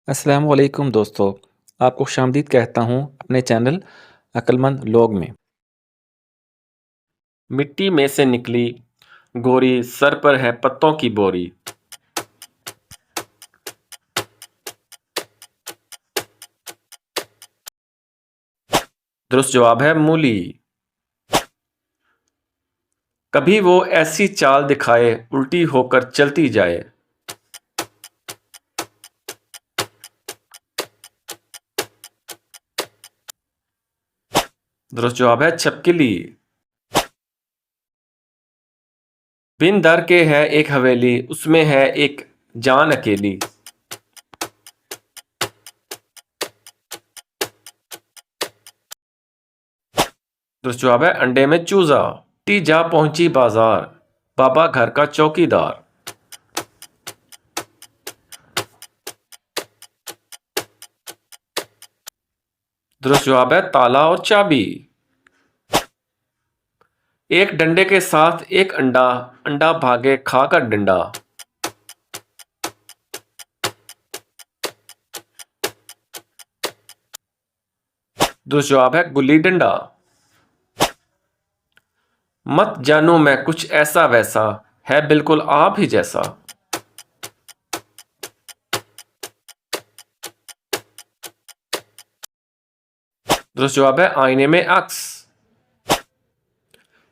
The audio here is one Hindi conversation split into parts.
अस्सलाम वालेकुम दोस्तों, आपको खुशामदीद कहता हूँ अपने चैनल अक्लमंद लोग में। मिट्टी में से निकली गोरी, सर पर है पत्तों की बोरी। दुरुस्त जवाब है मूली। कभी वो ऐसी चाल दिखाए, उल्टी होकर चलती जाए। दुरुस्त जवाब है छपकिली। बिन दर के है एक हवेली, उसमें है एक जान अकेली। दुरुस्त जवाब है अंडे में चूजा। टी जा पहुंची बाजार, बाबा घर का चौकीदार। दुरुस्त जवाब है ताला और चाबी। एक डंडे के साथ एक अंडा, अंडा भागे खाकर डंडा। दुरुस्त जवाब है गुल्ली डंडा। मत जानूं मैं कुछ ऐसा वैसा, है बिल्कुल आप ही जैसा। दुरुस्त जवाब है आईने में अक्स।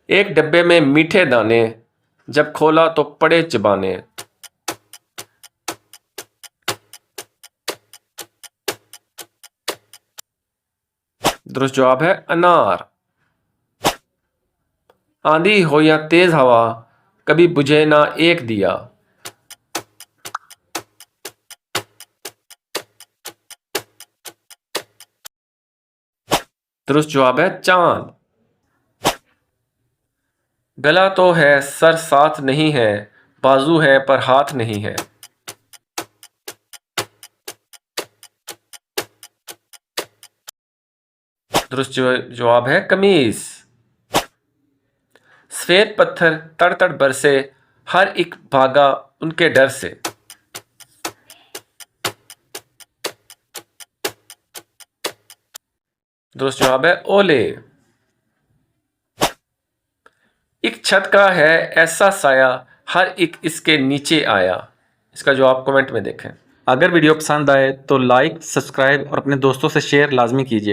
एक डब्बे में मीठे दाने, जब खोला तो पड़े चबाने। दुरुस्त जवाब है अनार। आंधी हो या तेज हवा, कभी बुझे ना एक दिया। दुरुस्त जवाब है चांद। गला तो है सर साथ नहीं है, बाजू है पर हाथ नहीं है। दुरुस्त जवाब है कमीज। सफेद पत्थर तड़ तड़ बरसे, हर एक भागा उनके डर से। दुरुस्त जवाब है ओले। एक छत का है ऐसा साया, हर एक इसके नीचे आया। इसका जवाब कमेंट में देखें। अगर वीडियो पसंद आए तो लाइक, सब्सक्राइब और अपने दोस्तों से शेयर लाजमी कीजिए।